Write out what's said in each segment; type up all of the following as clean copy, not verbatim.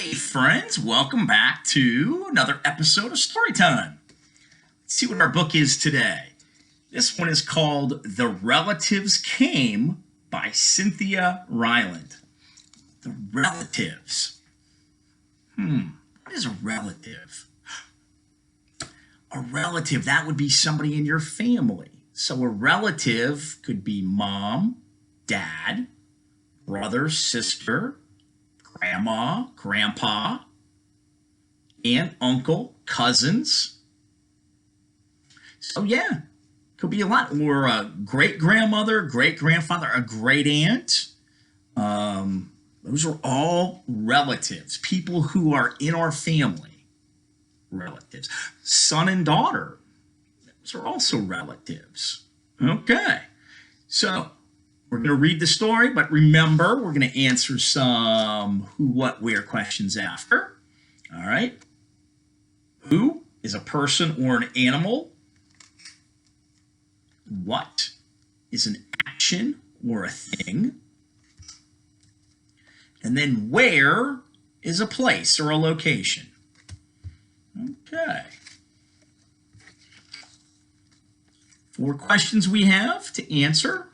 Hey friends, welcome back to another episode of Storytime. Let's see what our book is today. This one is called The Relatives Came by Cynthia Ryland. The relatives. What is a relative? A relative, that would be somebody in your family. So a relative could be mom, dad, brother, sister, grandma, grandpa, aunt, uncle, cousins. So yeah, could be a lot. Or a great-grandmother, great-grandfather, a great-aunt. Those are all relatives, people who are in our family. Relatives. Son and daughter, those are also relatives. Okay, so we're going to read the story, but remember, we're going to answer some who, what, where questions after. All right. Who is a person or an animal? What is an action or a thing? And then where is a place or a location? Okay. 4 questions we have to answer.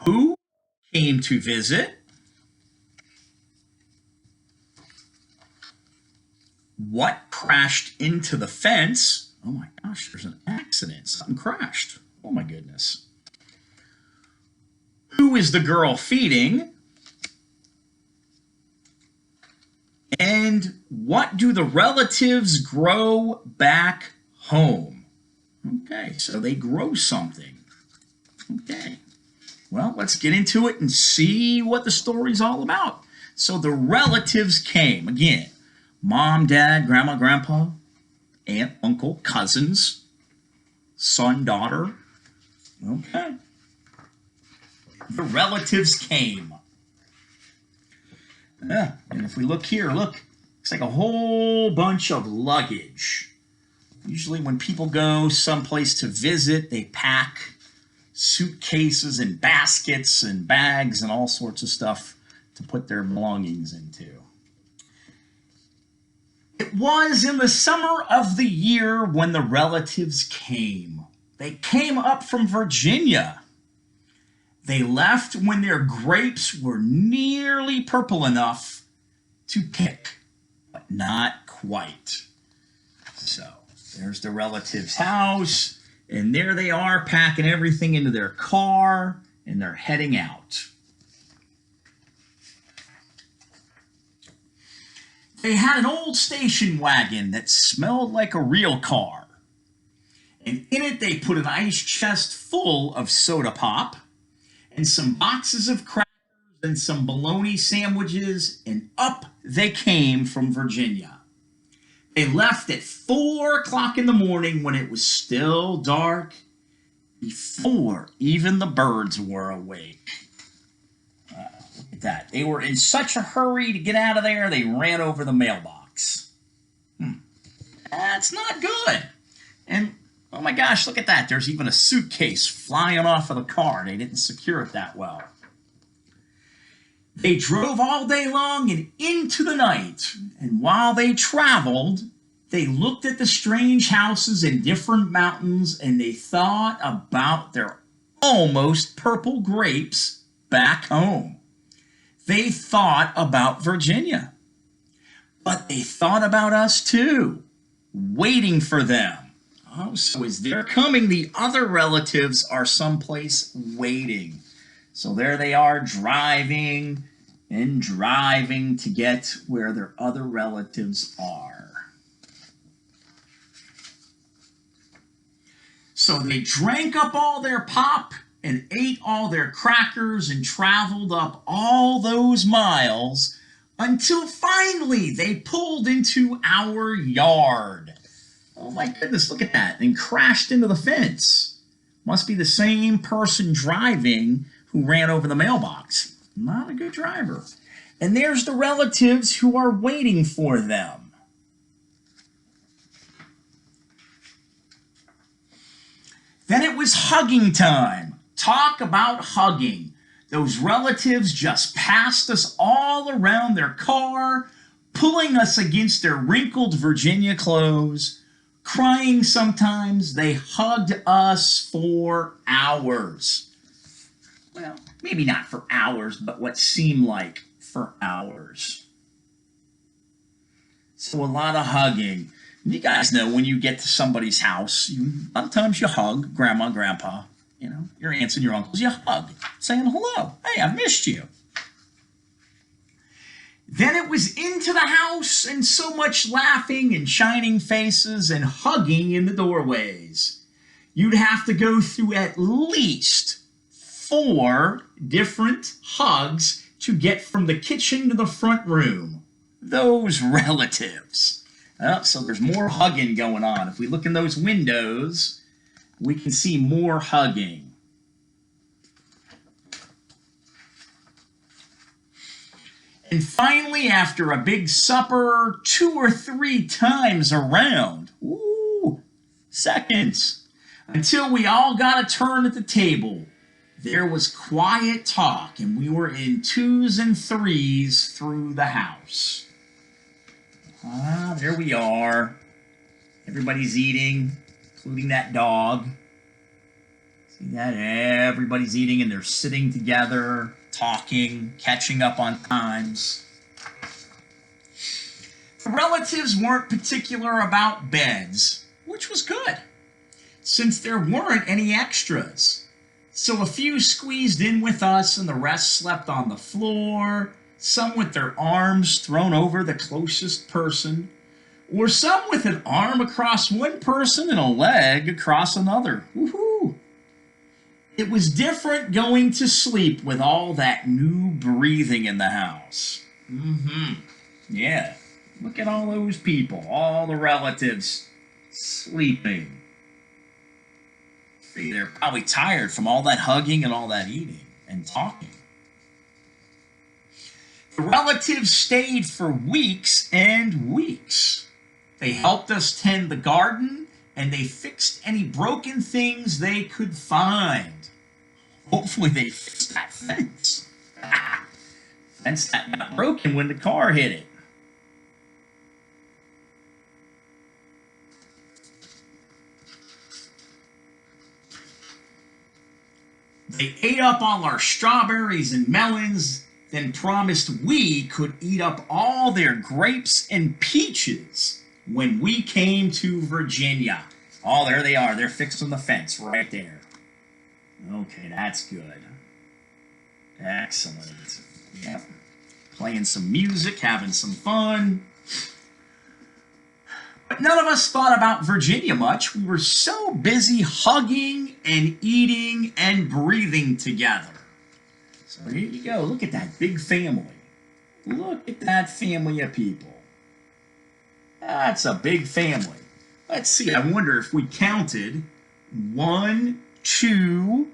Who came to visit? What crashed into the fence? Oh my gosh, there's an accident. Something crashed. Oh my goodness. Who is the girl feeding? And what do the relatives grow back home? Okay, so they grow something. Okay. Well, let's get into it and see what the story's all about. So the relatives came. Again, mom, dad, grandma, grandpa, aunt, uncle, cousins, son, daughter. Okay. The relatives came. Yeah, and if we look here, look, it's like a whole bunch of luggage. Usually when people go someplace to visit, they pack suitcases and baskets and bags and all sorts of stuff to put their belongings into. It was in the summer of the year when the relatives came. They came up from Virginia. They left when their grapes were nearly purple enough to pick, but not quite. So there's the relatives' house. And there they are, packing everything into their car, and they're heading out. They had an old station wagon that smelled like a real car. And in it, they put an ice chest full of soda pop, and some boxes of crackers, and some bologna sandwiches, and up they came from Virginia. They left at 4 o'clock in the morning when it was still dark, before even the birds were awake. Look at that. They were in such a hurry to get out of there, they ran over the mailbox. That's not good. And, oh my gosh, look at that. There's even a suitcase flying off of the car. They didn't secure it that well. They drove all day long and into the night, and while they traveled, they looked at the strange houses in different mountains, and they thought about their almost purple grapes back home. They thought about Virginia, but they thought about us too, waiting for them. Oh, so as they're coming, the other relatives are someplace waiting. So there they are, driving and driving to get where their other relatives are. So they drank up all their pop and ate all their crackers and traveled up all those miles until finally they pulled into our yard. Oh my goodness, look at that. And crashed into the fence. Must be the same person driving who ran over the mailbox. Not a good driver. And there's the relatives who are waiting for them. Then it was hugging time. Talk about hugging. Those relatives just passed us all around their car, pulling us against their wrinkled Virginia clothes, crying sometimes. They hugged us for hours. Well, maybe not for hours, but what seemed like for hours. So a lot of hugging. You guys know when you get to somebody's house, a lot of times you hug grandma, grandpa, your aunts and your uncles. You hug, saying hello. Hey, I've missed you. Then it was into the house and so much laughing and shining faces and hugging in the doorways. You'd have to go through at least 4 different hugs to get from the kitchen to the front room. Those relatives. So there's more hugging going on. If we look in those windows, we can see more hugging. And finally, after a big supper, 2 or 3 times around, seconds, until we all got a turn at the table, there was quiet talk, and we were in 2s and 3s through the house. There we are. Everybody's eating, including that dog. See that? Everybody's eating, and they're sitting together, talking, catching up on times. The relatives weren't particular about beds, which was good, since there weren't any extras. So a few squeezed in with us, and the rest slept on the floor, some with their arms thrown over the closest person, or some with an arm across one person and a leg across another. Woohoo! It was different going to sleep with all that new breathing in the house. Yeah. Look at all those people, all the relatives sleeping. They're probably tired from all that hugging and all that eating and talking. The relatives stayed for weeks and weeks. They helped us tend the garden, and they fixed any broken things they could find. Hopefully they fixed that fence. Fence that got broken when the car hit it. They ate up all our strawberries and melons, then promised we could eat up all their grapes and peaches when we came to Virginia. Oh, there they are. They're fixing the fence right there. Okay, that's good. Excellent. Yep. Playing some music, having some fun. But none of us thought about Virginia much. We were so busy hugging and eating and breathing together. So here you go. Look at that big family. Look at that family of people. That's a big family. Let's see. I wonder if we counted 1, 2,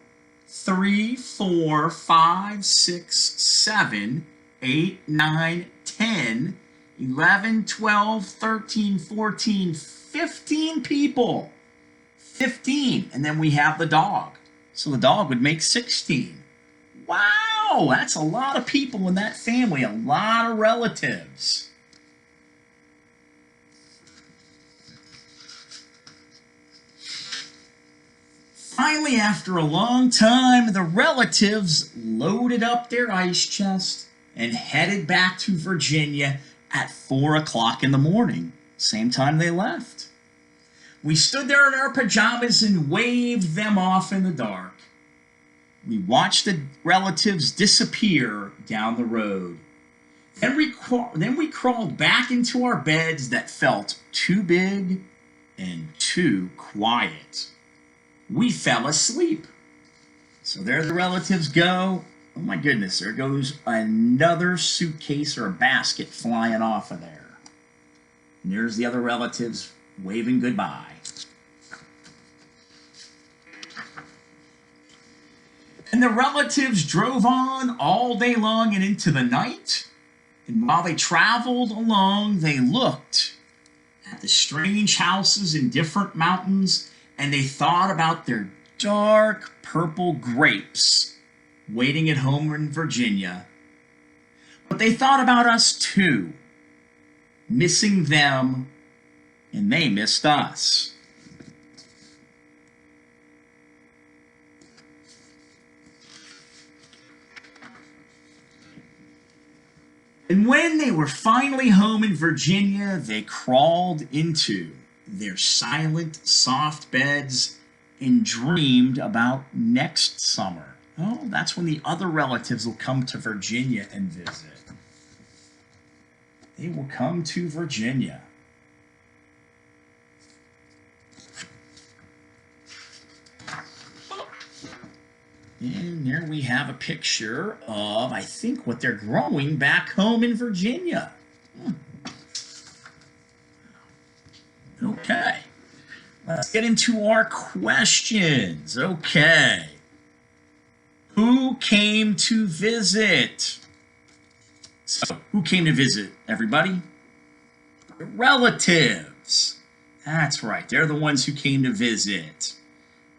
3, 4, 5, 6, 7, 8, 9, 10, 11, 12, 13, 14, 15 people. 15. And then we have the dog. So the dog would make 16. Wow, that's a lot of people in that family. A lot of relatives. Finally, after a long time, the relatives loaded up their ice chest and headed back to Virginia at 4 o'clock in the morning, same time they left. We stood there in our pajamas and waved them off in the dark. We watched the relatives disappear down the road. Then we crawled back into our beds that felt too big and too quiet. We fell asleep. So there the relatives go. Oh my goodness, there goes another suitcase or a basket flying off of there. And there's the other relatives waving goodbye. And the relatives drove on all day long and into the night. And while they traveled along, they looked at the strange houses in different mountains, and they thought about their dark purple grapes waiting at home in Virginia. But they thought about us too, missing them, and they missed us. And when they were finally home in Virginia, they crawled into their silent, soft beds and dreamed about next summer. Oh, that's when the other relatives will come to Virginia and visit. They will come to Virginia. And there we have a picture of, I think, what they're growing back home in Virginia. Okay. Let's get into our questions. Okay. Who came to visit? So, who came to visit, everybody? The relatives. That's right. They're the ones who came to visit.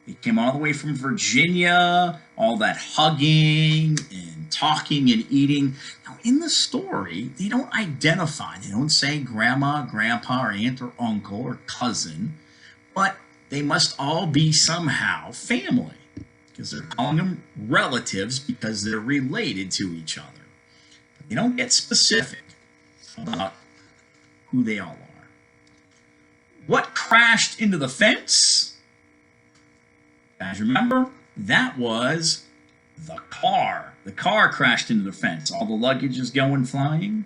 They came all the way from Virginia, all that hugging and talking and eating. Now, in the story, they don't identify. They don't say grandma, grandpa, or aunt or uncle or cousin, but they must all be somehow family because they're calling them relatives because they're related to each other. But they don't get specific about who they all are. What crashed into the fence? Guys, remember? That was the car. The car crashed into the fence. All the luggage is going flying.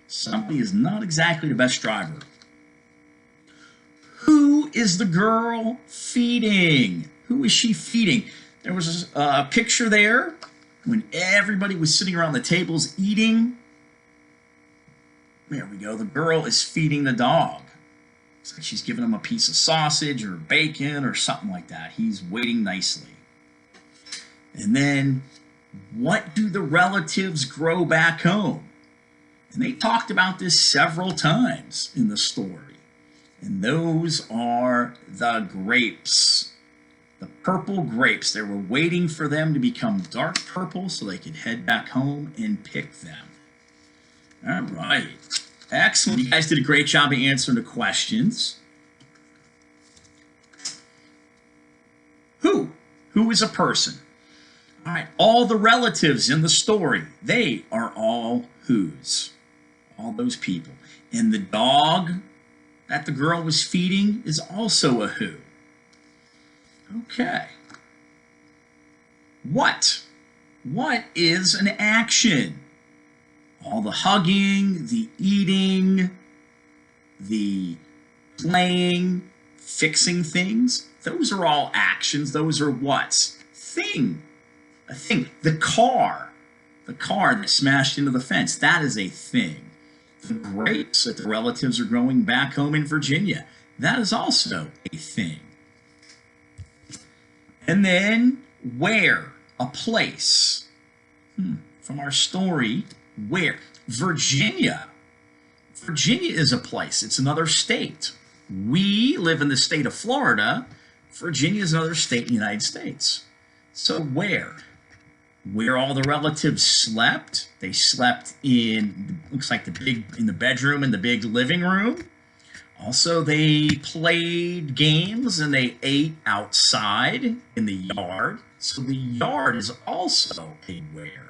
Somebody is not exactly the best driver. Who is the girl feeding? Who is she feeding? There was a picture there when everybody was sitting around the tables eating. There we go. The girl is feeding the dog. It's like she's giving him a piece of sausage or bacon or something like that. He's waiting nicely. And then, what do the relatives grow back home? And they talked about this several times in the story. And those are the grapes. The purple grapes. They were waiting for them to become dark purple so they could head back home and pick them. All right. Excellent. You guys did a great job of answering the questions. Who? Who is a person? All right. All the relatives in the story, they are all whose? All those people. And the dog that the girl was feeding is also a who. Okay. What? What is an action? All the hugging, the eating, the playing, fixing things, those are all actions. Those are what's? Thing. A thing. The car that smashed into the fence, that is a thing. The grapes that the relatives are growing back home in Virginia, that is also a thing. And then where? A place. From our story, where? Virginia. Virginia is a place. It's another state. We live in the state of Florida. Virginia is another state in the United States. So where? Where all the relatives slept. They slept in, looks like in the bedroom and the big living room. Also, they played games and they ate outside in the yard. So the yard is also a where.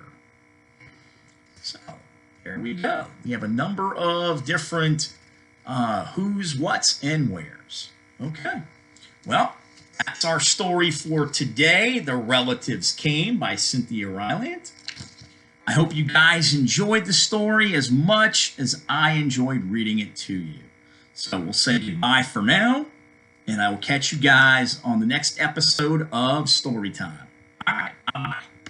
So there we go. We have a number of different who's, what's, and where's. Okay. Well, that's our story for today. The Relatives Came by Cynthia Rylant. I hope you guys enjoyed the story as much as I enjoyed reading it to you. So we'll say goodbye for now, and I will catch you guys on the next episode of Storytime. All right, bye.